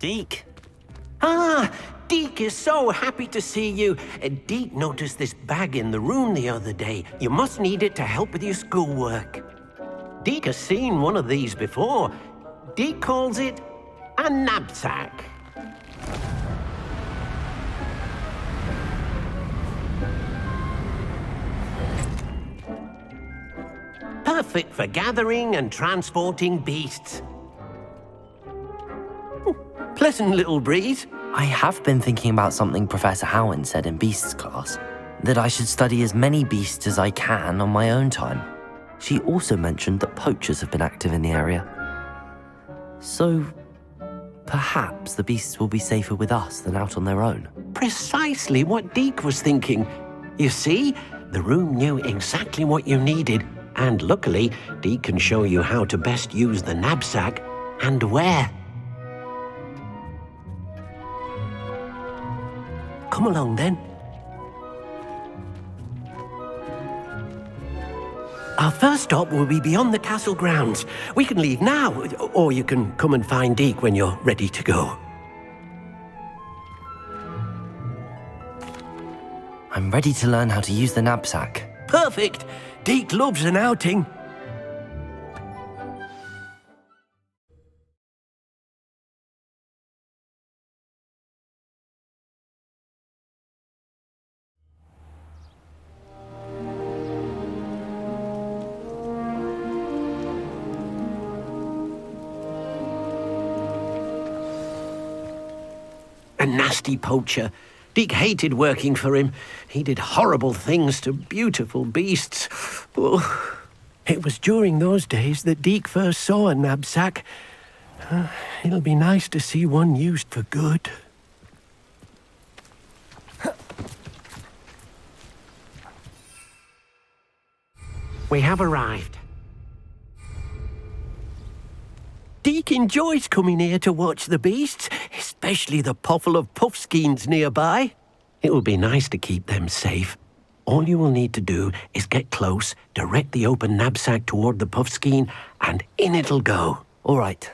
Deke. Ah, Deke is so happy to see you. Deke noticed this bag in the room the other day. You must need it to help with your schoolwork. Deke has seen one of these before. Deke calls it a knapsack. Perfect for gathering and transporting beasts. Pleasant little breeze. I have been thinking about something Professor Howard said in Beasts class, that I should study as many beasts as I can on my own time. She also mentioned that poachers have been active in the area. So, perhaps the beasts will be safer with us than out on their own. Precisely what Deke was thinking. You see, the room knew exactly what you needed, and luckily, Deke can show you how to best use the knapsack and where. Come along, then. Our first stop will be beyond the castle grounds. We can leave now, or you can come and find Deke when you're ready to go. I'm ready to learn how to use the knapsack. Perfect! Deke loves an outing. A nasty poacher. Deke hated working for him. He did horrible things to beautiful beasts. Oh, it was during those days that Deke first saw a knapsack. It'll be nice to see one used for good. We have arrived. Deke enjoys coming here to watch the beasts, especially the potful of puffskeins nearby. It will be nice to keep them safe. All you will need to do is get close, direct the open knapsack toward the puffskein, and in it'll go. All right.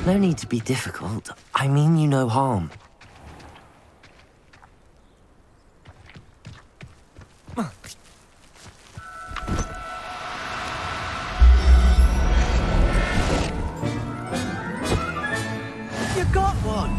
No need to be difficult. I mean you no harm. You got one!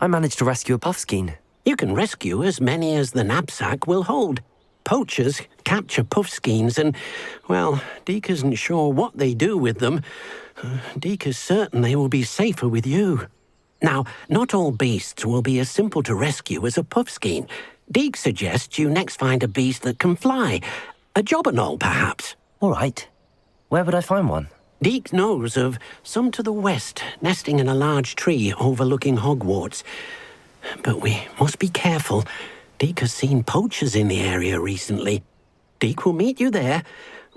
I managed to rescue a puffskein. You can rescue as many as the knapsack will hold. Poachers capture puffskeins and, well, Deke isn't sure what they do with them. Deke is certain they will be safer with you. Now, not all beasts will be as simple to rescue as a puffskein. Deke suggests you next find a beast that can fly. A jobberknoll, perhaps. All right. Where would I find one? Deke knows of some to the west, nesting in a large tree overlooking Hogwarts. But we must be careful. Deke has seen poachers in the area recently. Deke will meet you there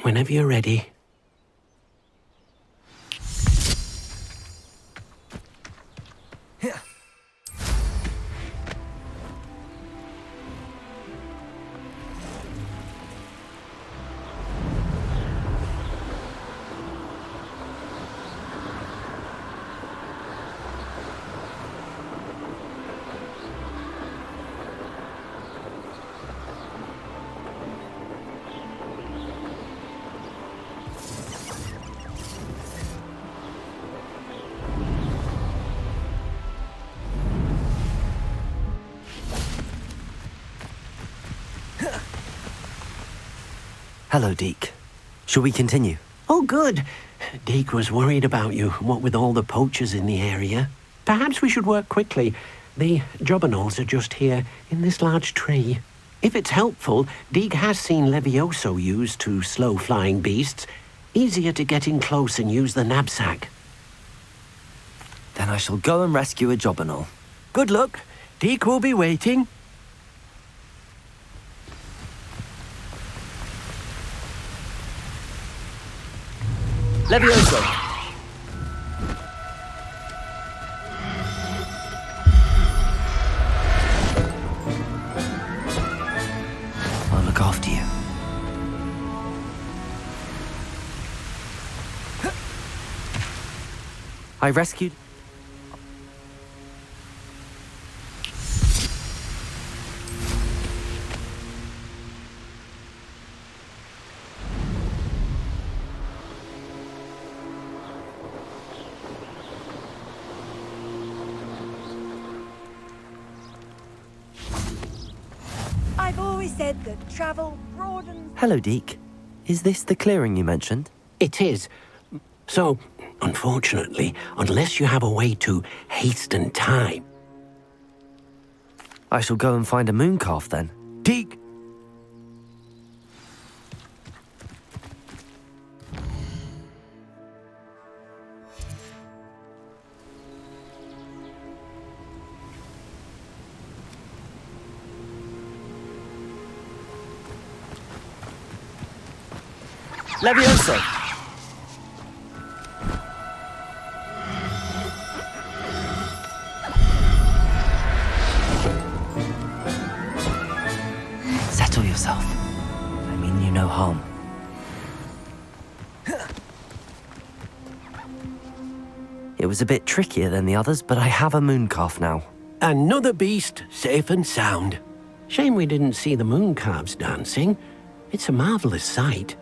whenever you're ready. Hello, Deke. Shall we continue? Oh, good. Deke was worried about you, what with all the poachers in the area. Perhaps we should work quickly. The jobberknolls are just here, in this large tree. If it's helpful, Deke has seen Levioso used to slow flying beasts. Easier to get in close and use the knapsack. Then I shall go and rescue a jobberknoll. Good luck. Deke will be waiting. Levioso! I'll look after you. I rescued... I've always said that travel broadens... Hello, Deke. Is this the clearing you mentioned? It is. So, unfortunately, unless you have a way to hasten time... I shall go and find a mooncalf then. Deke! Levioso! Settle yourself. I mean you no harm. It was a bit trickier than the others, but I have a mooncalf now. Another beast, safe and sound. Shame we didn't see the mooncalves dancing. It's a marvelous sight.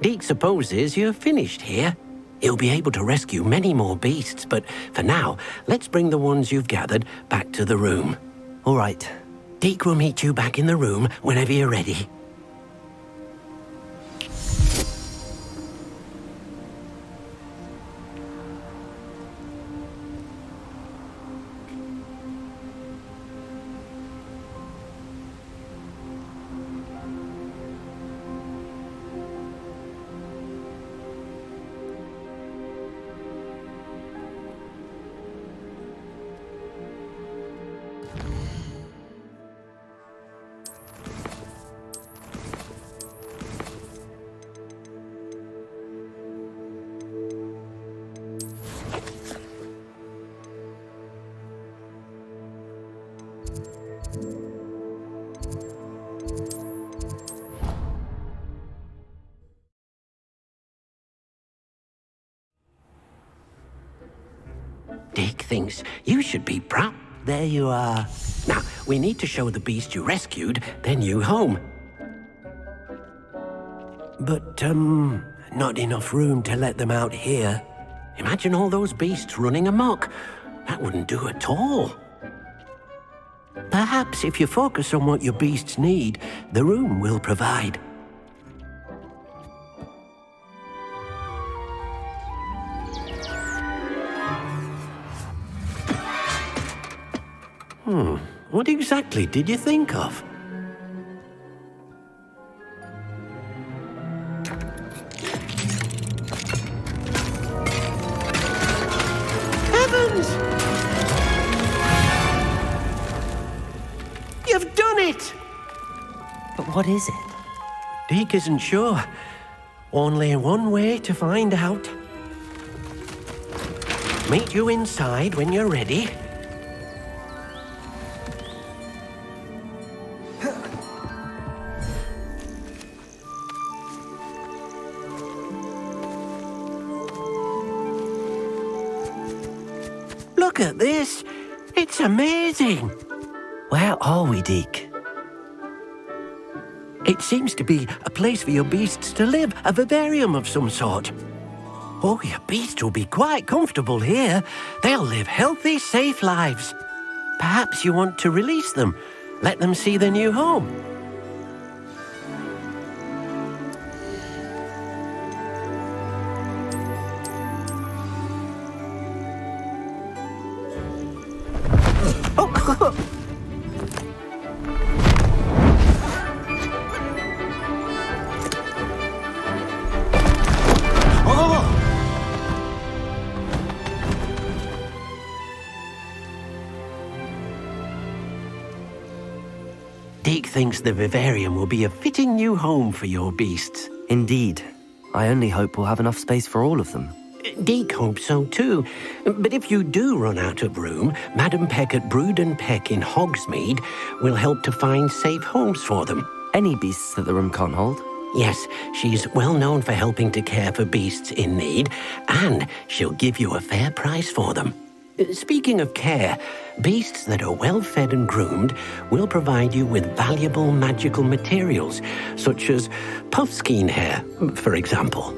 Deke supposes you're finished here. He'll be able to rescue many more beasts, but for now, let's bring the ones you've gathered back to the room. All right. Deke will meet you back in the room whenever you're ready. Deke thinks you should be proud. There you are. Now, we need to show the beast you rescued, then you home. But, not enough room to let them out here. Imagine all those beasts running amok. That wouldn't do at all. Perhaps if you focus on what your beasts need, the room will provide. What exactly did you think of? Heavens! You've done it! But what is it? Deke isn't sure. Only one way to find out. Meet you inside when you're ready. Look at this. It's amazing. Where are we, Deke? It seems to be a place for your beasts to live, a vivarium of some sort. Oh, your beasts will be quite comfortable here. They'll live healthy, safe lives. Perhaps you want to release them, let them see their new home. Deke thinks the vivarium will be a fitting new home for your beasts. Indeed. I only hope we'll have enough space for all of them. Deke hopes so too. But if you do run out of room, Madam Peck at Brood and Peck in Hogsmeade will help to find safe homes for them. Any beasts that the room can't hold? Yes, she's well known for helping to care for beasts in need, and she'll give you a fair price for them. Speaking of care, beasts that are well fed and groomed will provide you with valuable magical materials, such as puffskein hair, for example.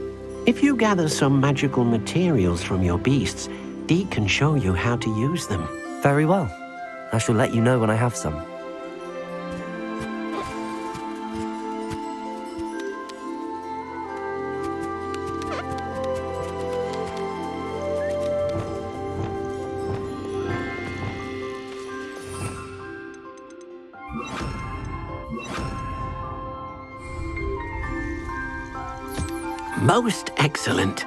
If you gather some magical materials from your beasts, Deke can show you how to use them. Very well. I shall let you know when I have some. Most excellent.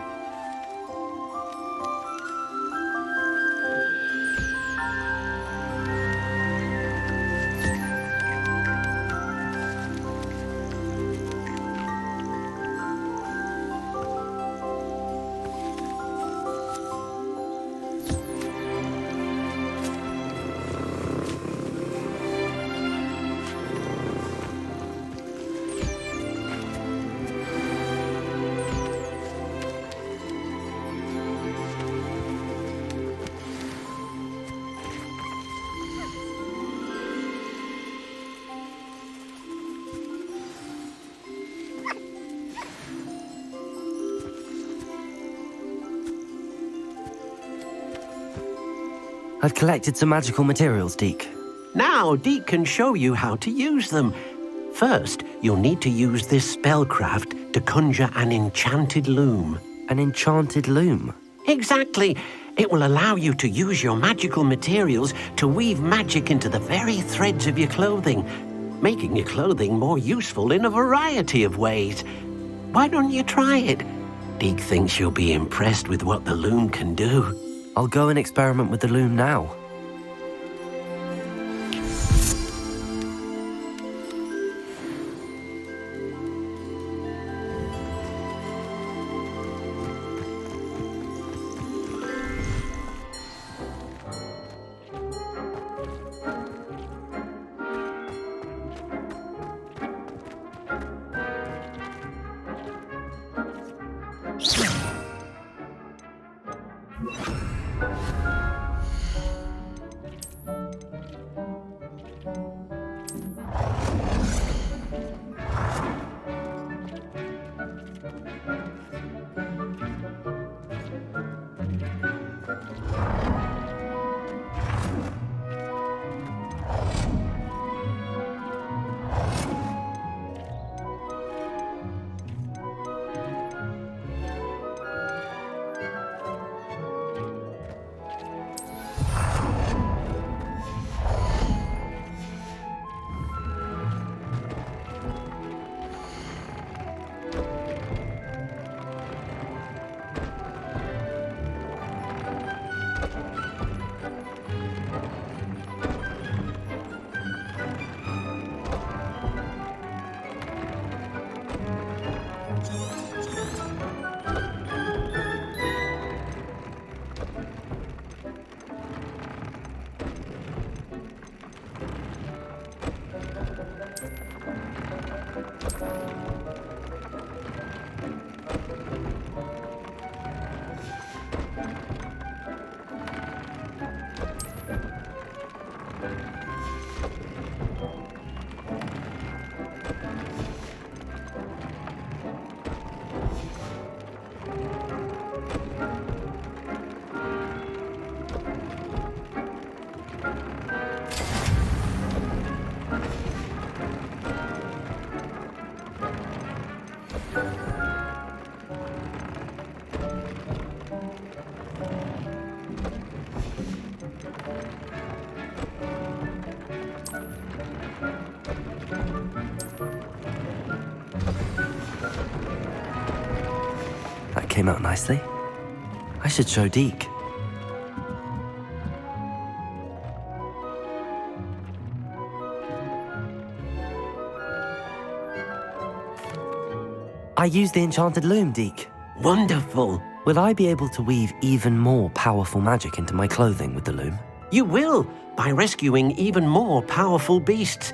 I've collected some magical materials, Deke. Now Deke can show you how to use them. First, you'll need to use this spellcraft to conjure an enchanted loom. An enchanted loom? Exactly. It will allow you to use your magical materials to weave magic into the very threads of your clothing, making your clothing more useful in a variety of ways. Why don't you try it? Deke thinks you'll be impressed with what the loom can do. I'll go and experiment with the loom now. came out nicely. I should show Deke. I used the enchanted loom, Deke. Wonderful. Will I be able to weave even more powerful magic into my clothing with the loom? You will, by rescuing even more powerful beasts.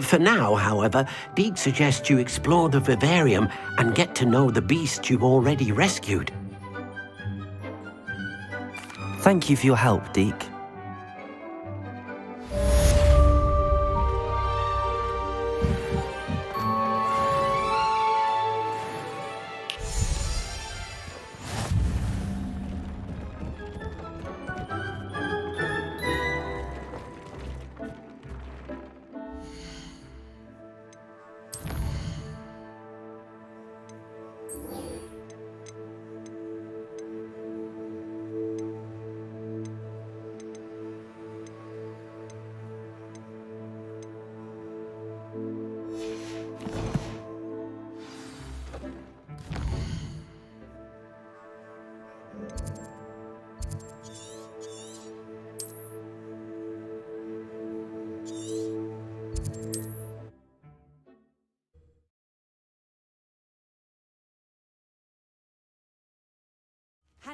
For now, however, Deke suggests you explore the vivarium and get to know the beasts you've already rescued. Thank you for your help, Deke.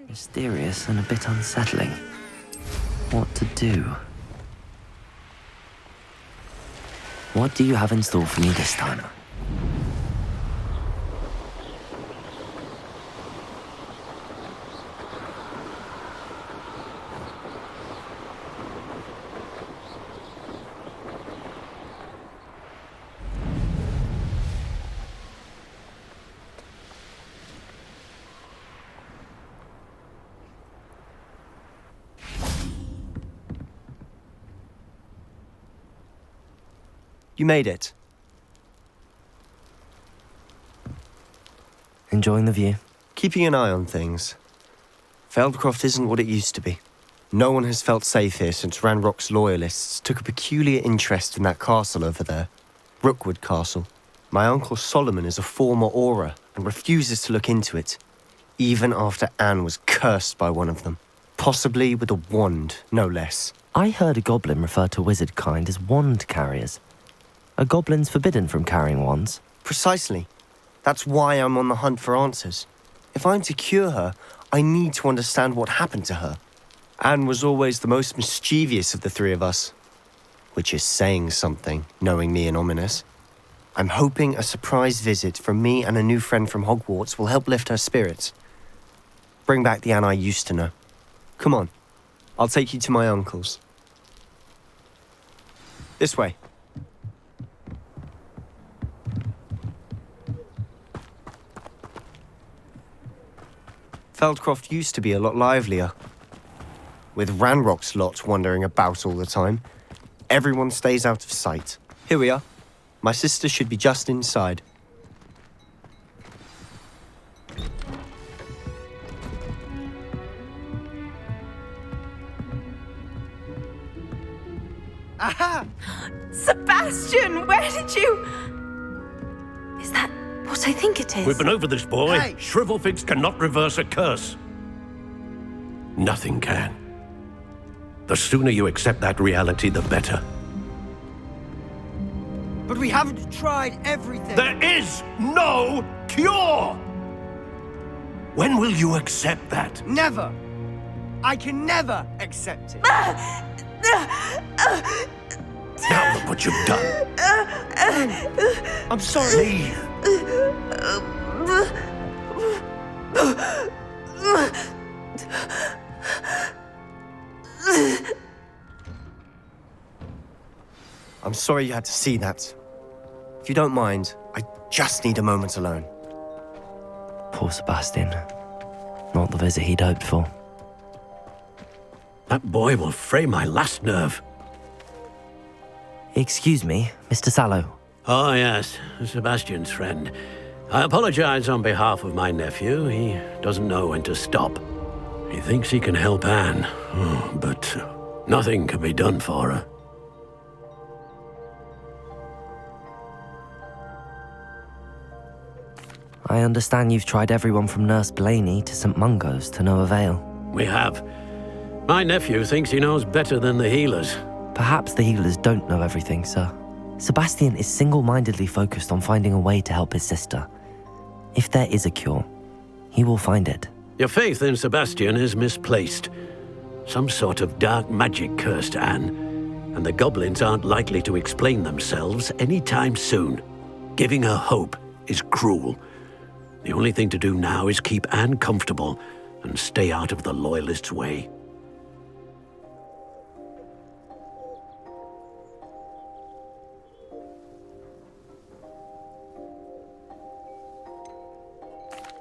Mysterious and a bit unsettling. What to do? What do you have in store for me this time? You made it. Enjoying the view? Keeping an eye on things. Feldcroft isn't what it used to be. No one has felt safe here since Ranrock's loyalists took a peculiar interest in that castle over there. Rookwood Castle. My uncle Solomon is a former Auror and refuses to look into it, even after Anne was cursed by one of them. Possibly with a wand, no less. I heard a goblin refer to wizard kind as wand carriers. Are goblins forbidden from carrying wands? Precisely. That's why I'm on the hunt for answers. If I'm to cure her, I need to understand what happened to her. Anne was always the most mischievous of the three of us. Which is saying something, knowing me and Ominous. I'm hoping a surprise visit from me and a new friend from Hogwarts will help lift her spirits. Bring back the Anne I used to know. Come on, I'll take you to my uncle's. This way. Feldcroft used to be a lot livelier. With Ranrock's lot wandering about all the time, everyone stays out of sight. Here we are. My sister should be just inside. Aha! Sebastian, where did you... Is that what I think it is? We've been over this, boy. Hey! Shrivelfigs cannot reverse a curse. Nothing can. The sooner you accept that reality, the better. But we haven't tried everything. There is no cure! When will you accept that? Never. I can never accept it. Now look what you've done. I'm sorry. Leave. I'm sorry you had to see that. If you don't mind, I just need a moment alone. Poor Sebastian. Not the visit he'd hoped for. That boy will fray my last nerve. Excuse me, Mr. Sallow. Oh, yes, Sebastian's friend. I apologize on behalf of my nephew. He doesn't know when to stop. He thinks he can help Anne, but nothing can be done for her. I understand you've tried everyone from Nurse Blaney to St. Mungo's to no avail. We have. My nephew thinks he knows better than the healers. Perhaps the healers don't know everything, sir. Sebastian is single-mindedly focused on finding a way to help his sister. If there is a cure, he will find it. Your faith in Sebastian is misplaced. Some sort of dark magic cursed Anne, and the goblins aren't likely to explain themselves anytime soon. Giving her hope is cruel. The only thing to do now is keep Anne comfortable and stay out of the Loyalists' way.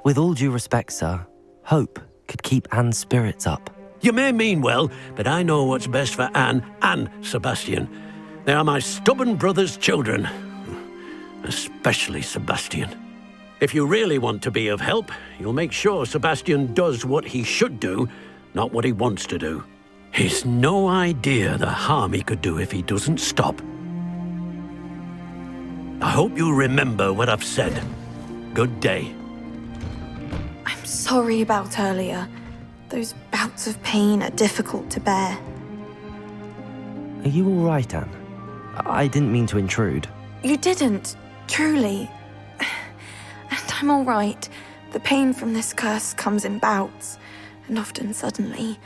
With all due respect, sir, hope could keep Anne's spirits up. You may mean well, but I know what's best for Anne and Sebastian. They are my stubborn brother's children. Especially Sebastian. If you really want to be of help, you'll make sure Sebastian does what he should do, not what he wants to do. He's no idea the harm he could do if he doesn't stop. I hope you remember what I've said. Good day. I'm sorry about earlier. Those bouts of pain are difficult to bear. Are you all right, Anne? I didn't mean to intrude. You didn't, truly. And I'm all right. The pain from this curse comes in bouts, and often suddenly.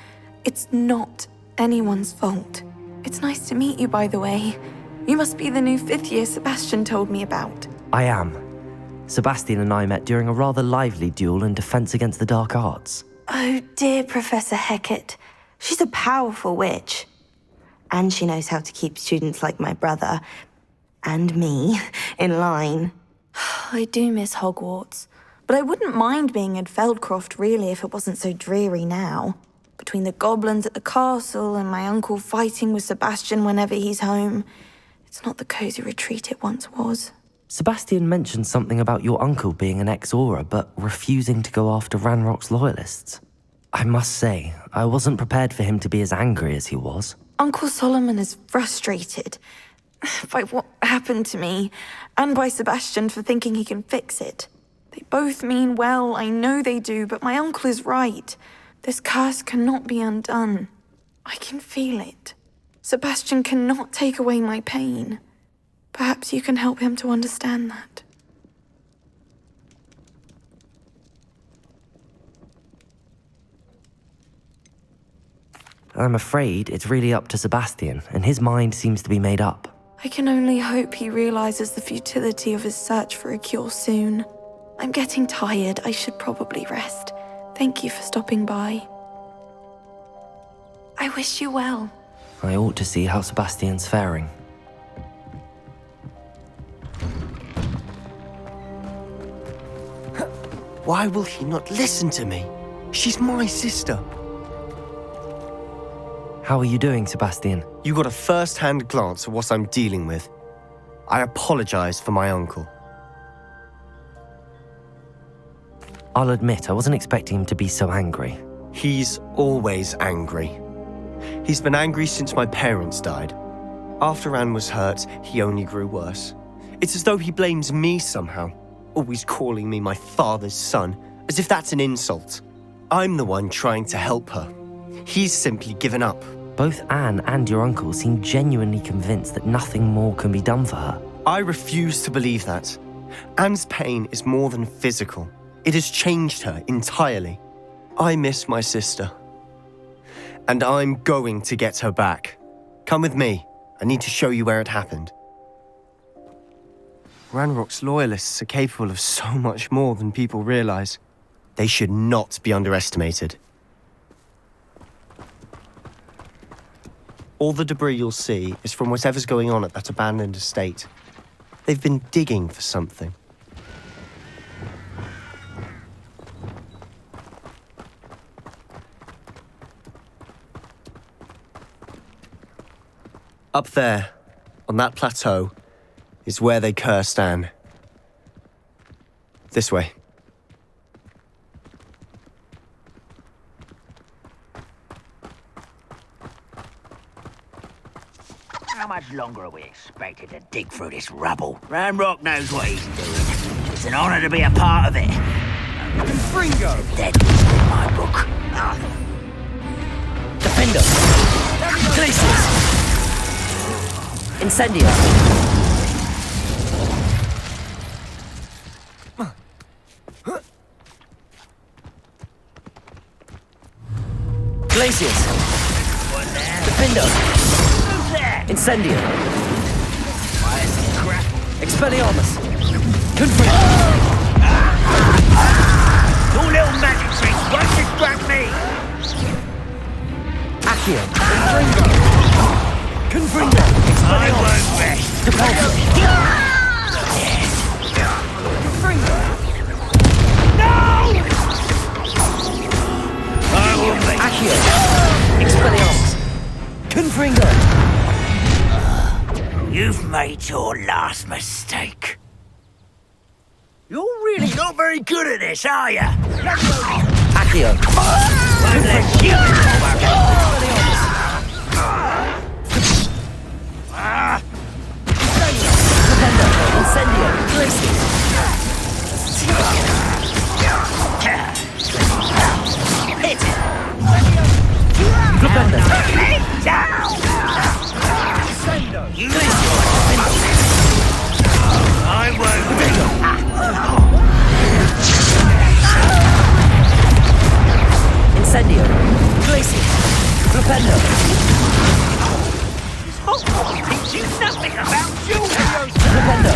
It's not anyone's fault. It's nice to meet you, by the way. You must be the new fifth year Sebastian told me about. I am. Sebastian and I met during a rather lively duel in Defense Against the Dark Arts. Oh, dear Professor Hecat. She's a powerful witch. And she knows how to keep students like my brother, and me, in line. I do miss Hogwarts, but I wouldn't mind being in Feldcroft, really, if it wasn't so dreary now. Between the goblins at the castle and my uncle fighting with Sebastian whenever he's home, it's not the cozy retreat it once was. Sebastian mentioned something about your uncle being an ex-Auror, but refusing to go after Ranrock's loyalists. I must say, I wasn't prepared for him to be as angry as he was. Uncle Solomon is frustrated by what happened to me, and by Sebastian for thinking he can fix it. They both mean well, I know they do, but my uncle is right. This curse cannot be undone. I can feel it. Sebastian cannot take away my pain. Perhaps you can help him to understand that. I'm afraid it's really up to Sebastian, and his mind seems to be made up. I can only hope he realizes the futility of his search for a cure soon. I'm getting tired. I should probably rest. Thank you for stopping by. I wish you well. I ought to see how Sebastian's faring. Why will he not listen to me? She's my sister. How are you doing, Sebastian? You got a first-hand glance at what I'm dealing with. I apologize for my uncle. I'll admit, I wasn't expecting him to be so angry. He's always angry. He's been angry since my parents died. After Anne was hurt, he only grew worse. It's as though he blames me somehow, always calling me my father's son, as if that's an insult. I'm the one trying to help her. He's simply given up. Both Anne and your uncle seem genuinely convinced that nothing more can be done for her. I refuse to believe that. Anne's pain is more than physical. It has changed her entirely. I miss my sister. And I'm going to get her back. Come with me. I need to show you where it happened. Ranrock's loyalists are capable of so much more than people realize. They should not be underestimated. All the debris you'll see is from whatever's going on at that abandoned estate. They've been digging for something. Up there, on that plateau, is where they cursed Anne. This way. How much longer are we expected to dig through this rubble? Ranrock knows what he's doing. It's an honor to be a part of it. Fringo! Dead in my book. Defender! Glacius! Incendio! Glacius! Defender! Incendio! Expelliarmus! Confringo! Your little magic tricks won't distract me! Accio! Confringo! I won't rest. Depulso! I will make Accio! Expelliarmus! Confringo! You've made your last mistake. You're really not very good at this, are you? Accio! Won't let you Defender! Incendio! Glacius! Hit it! Defender! Lay down! You I won't Incendio! Glacius! Defender! Hogwarts teach you nothing about children! Defender!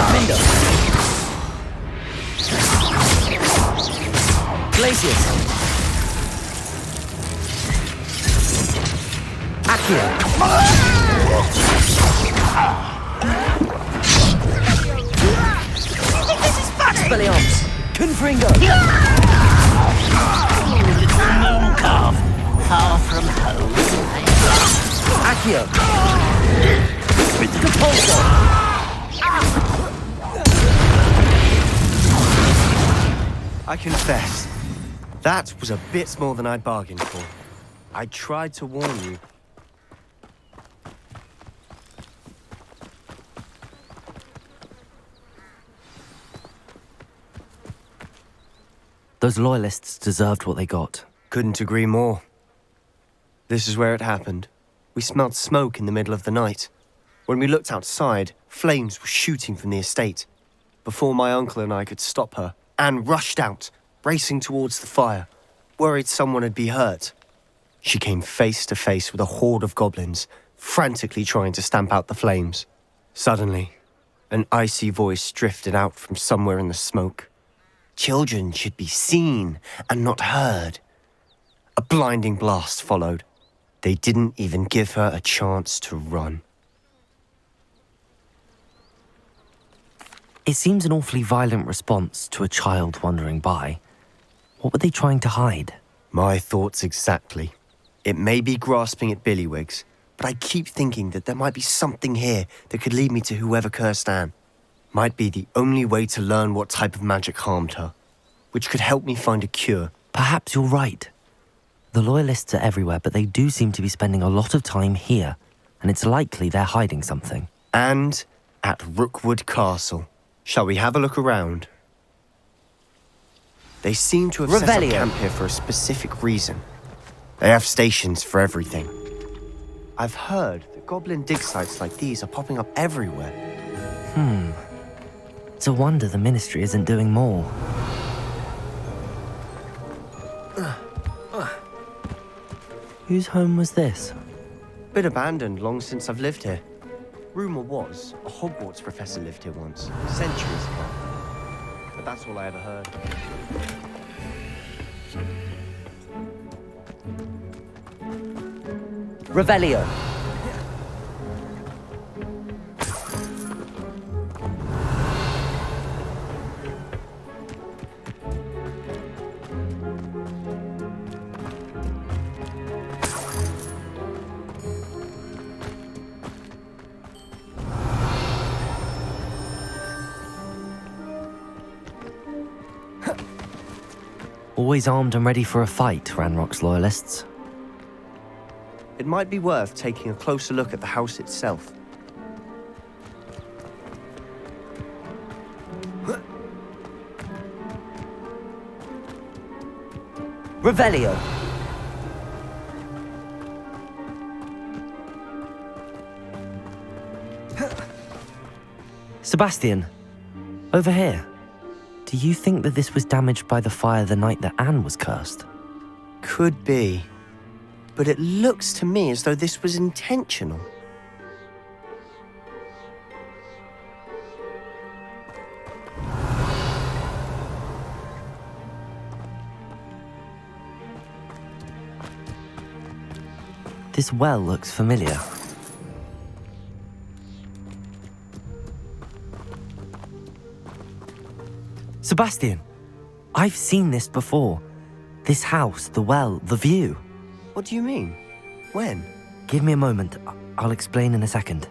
Defender! Glacius! Accio! Expelliarmus! Confringo! Moon calf, far from home. Accio! Depulso! I confess, that was a bit more than I'd bargained for. I tried to warn you. Those loyalists deserved what they got. Couldn't agree more. This is where it happened. We smelled smoke in the middle of the night. When we looked outside, flames were shooting from the estate. Before my uncle and I could stop her, Anne rushed out, racing towards the fire, worried someone had been hurt. She came face to face with a horde of goblins, frantically trying to stamp out the flames. Suddenly, an icy voice drifted out from somewhere in the smoke. Children should be seen and not heard. A blinding blast followed. They didn't even give her a chance to run. It seems an awfully violent response to a child wandering by. What were they trying to hide? My thoughts exactly. It may be grasping at Billywigs, but I keep thinking that there might be something here that could lead me to whoever cursed Anne. Might be the only way to learn what type of magic harmed her, which could help me find a cure. Perhaps you're right. The loyalists are everywhere, but they do seem to be spending a lot of time here, and it's likely they're hiding something. And at Rookwood Castle. Shall we have a look around? They seem to have set up camp here for a specific reason. They have stations for everything. I've heard that goblin dig sites like these are popping up everywhere. It's a wonder the Ministry isn't doing more. Whose home was this? Been abandoned long since I've lived here. Rumour was a Hogwarts professor lived here once, centuries ago. But that's all I ever heard. Revelio. Always armed and ready for a fight, Ranrock's loyalists. It might be worth taking a closer look at the house itself. Revelio. Sebastian, over here. Do you think that this was damaged by the fire the night that Anne was cursed? Could be. But it looks to me as though this was intentional. This well looks familiar. Sebastian, I've seen this before. This house, the well, the view. What do you mean? When? Give me a moment. I'll explain in a second.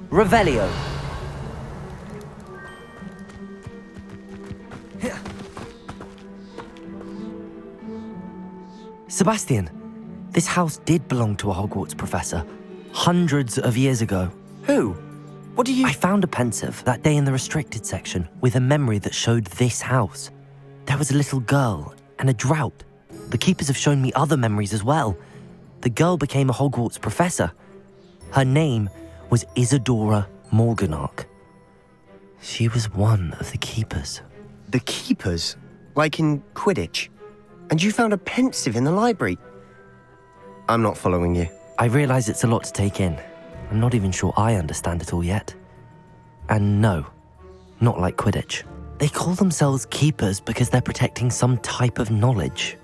Revelio. Sebastian, this house did belong to a Hogwarts professor, hundreds of years ago. Who? What do you... I found a pensive that day in the restricted section with a memory that showed this house. There was a little girl and a drought. The keepers have shown me other memories as well. The girl became a Hogwarts professor. Her name was Isadora Morganach. She was one of the keepers. The keepers? Like in Quidditch? And you found a pensive in the library? I'm not following you. I realize it's a lot to take in. I'm not even sure I understand it all yet. And no, not like Quidditch. They call themselves keepers because they're protecting some type of knowledge.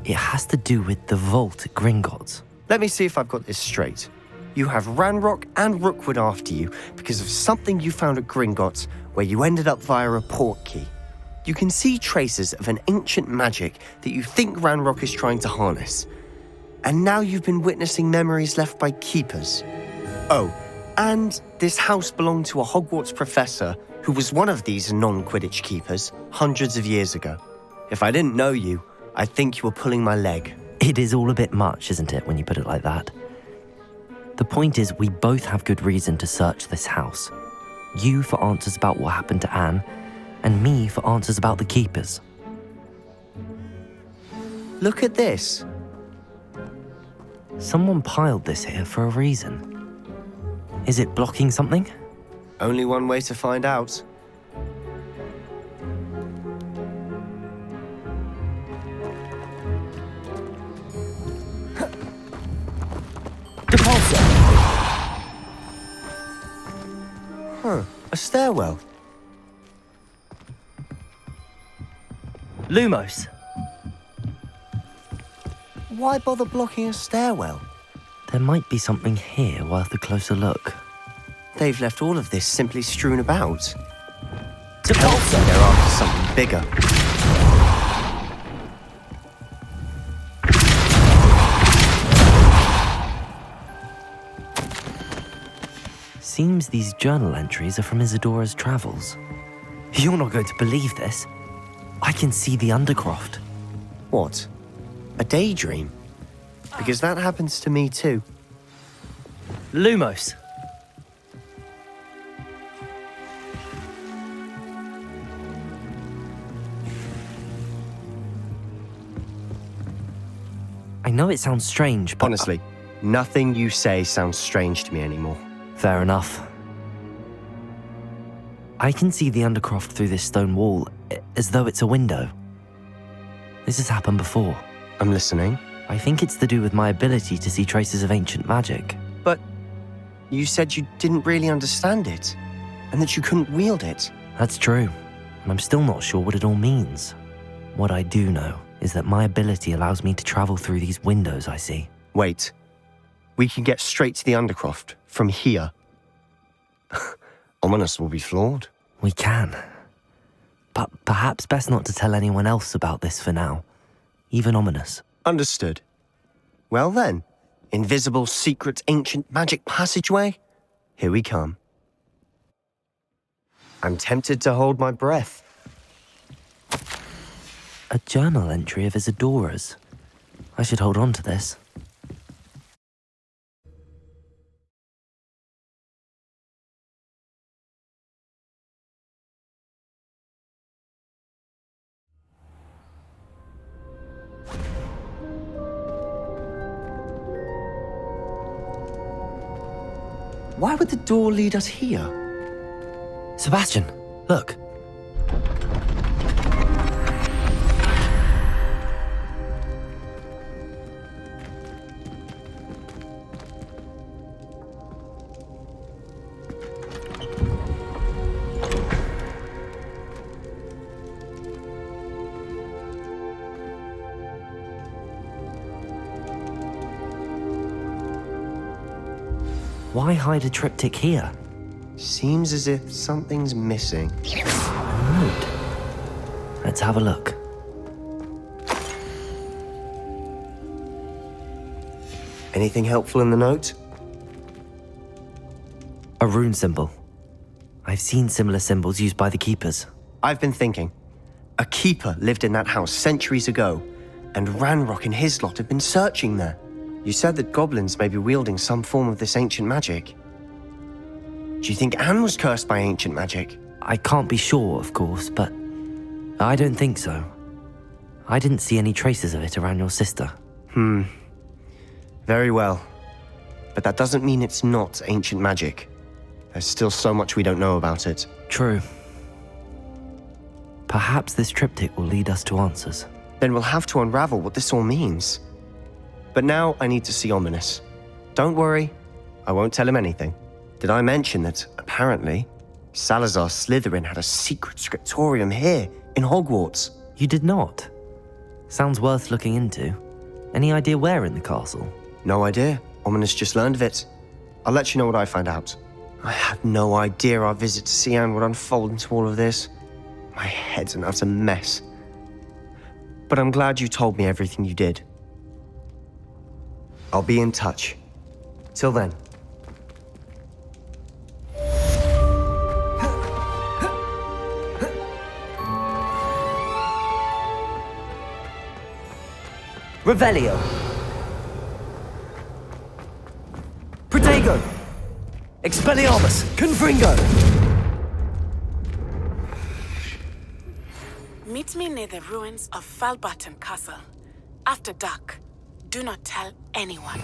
It has to do with the vault at Gringotts. Let me see if I've got this straight. You have Ranrock and Rookwood after you because of something you found at Gringotts where you ended up via a portkey. You can see traces of an ancient magic that you think Ranrock is trying to harness. And now you've been witnessing memories left by keepers. Oh, and this house belonged to a Hogwarts professor who was one of these non-Quidditch keepers hundreds of years ago. If I didn't know you, I'd think you were pulling my leg. It is all a bit much, isn't it, when you put it like that? The point is, we both have good reason to search this house. You for answers about what happened to Anne, and me for answers about the keepers. Look at this. Someone piled this here for a reason. Is it blocking something? Only one way to find out. Depulsor! Huh, a stairwell. Lumos! Why bother blocking a stairwell? There might be something here worth a closer look. They've left all of this simply strewn about. Depulsor! They're after something bigger. Seems these journal entries are from Isadora's travels. You're not going to believe this. I can see the Undercroft. What? A daydream? Because that happens to me too. Lumos! I know it sounds strange, but... Honestly, nothing you say sounds strange to me anymore. Fair enough. I can see the Undercroft through this stone wall, as though it's a window. This has happened before. I'm listening. I think it's to do with my ability to see traces of ancient magic. But you said you didn't really understand it, and that you couldn't wield it. That's true, and I'm still not sure what it all means. What I do know is that my ability allows me to travel through these windows I see. Wait. We can get straight to the Undercroft from here. Ominous will be flawed. We can. But perhaps best not to tell anyone else about this for now. Even Ominous. Understood. Well then, invisible, secret, ancient magic passageway? Here we come. I'm tempted to hold my breath. A journal entry of Isadora's. I should hold on to this. Why would the door lead us here? Sebastian, look. Why hide a triptych here? Seems as if something's missing. A note. Let's have a look. Anything helpful in the note? A rune symbol. I've seen similar symbols used by the keepers. I've been thinking. A keeper lived in that house centuries ago, and Ranrock and his lot have been searching there. You said that goblins may be wielding some form of this ancient magic. Do you think Anne was cursed by ancient magic? I can't be sure, of course, but I don't think so. I didn't see any traces of it around your sister. Very well. But that doesn't mean it's not ancient magic. There's still so much we don't know about it. True. Perhaps this triptych will lead us to answers. Then we'll have to unravel what this all means. But now I need to see Ominous. Don't worry, I won't tell him anything. Did I mention that, apparently, Salazar Slytherin had a secret scriptorium here in Hogwarts? You did not. Sounds worth looking into. Any idea where in the castle? No idea. Ominous just learned of it. I'll let you know what I find out. I had no idea our visit to Cian would unfold into all of this. My head's an utter mess. But I'm glad you told me everything you did. I'll be in touch. Till then. Revelio. Protego. Expelliarmus. Confringo. Meet me near the ruins of Falbutton Castle. After dark. Do not tell anyone.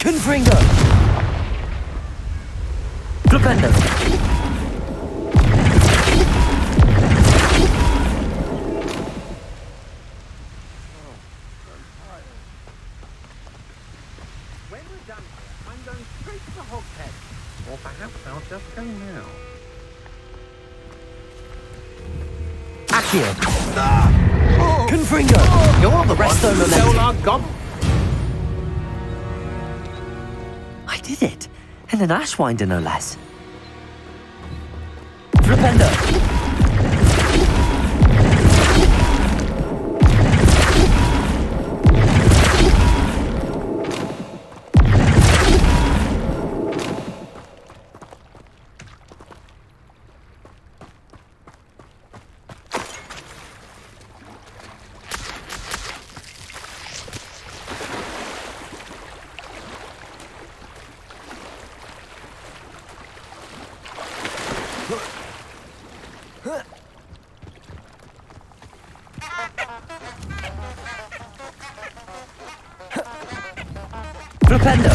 Confringo! Flipendo! When we're done here, I'm going straight to the Hogshead. Or perhaps I'll just go now. Accio! Confringo! You're the resto momentum. I did it! In an Ashwinder, no less. Flipendo! Flipendo!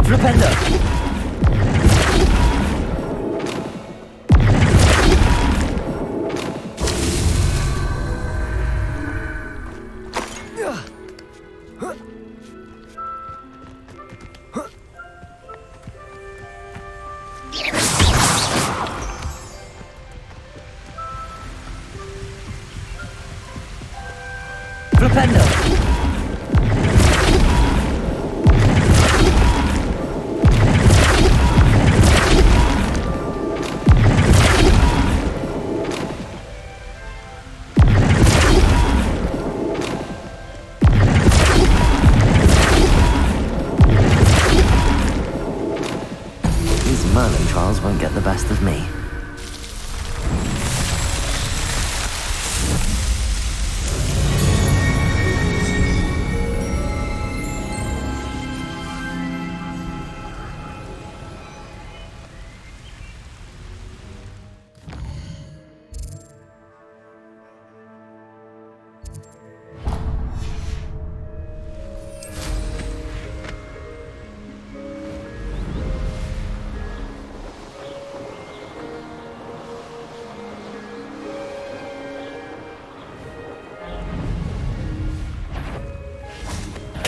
Flipendo! Flipendo! These Merlin trials won't get the best of me.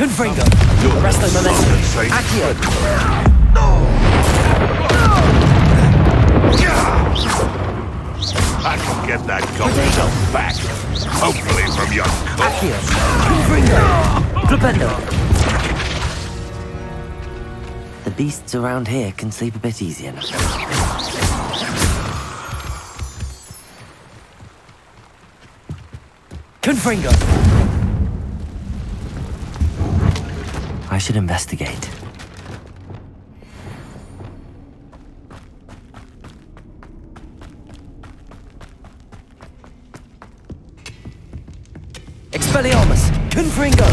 Confringo! The rest of momentum. Accio! I can get that golden elf back. Hopefully from your Accio! Confringo! Flipendo! The beasts around here can sleep a bit easier now. Confringo! I should investigate. Expelliarmus! Confringo!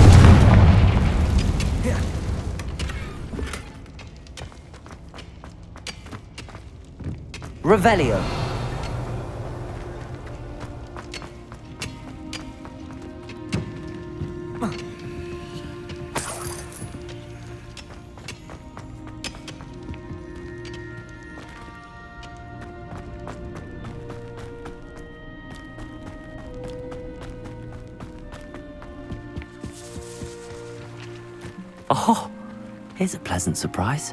Revelio! Oh, here's a pleasant surprise.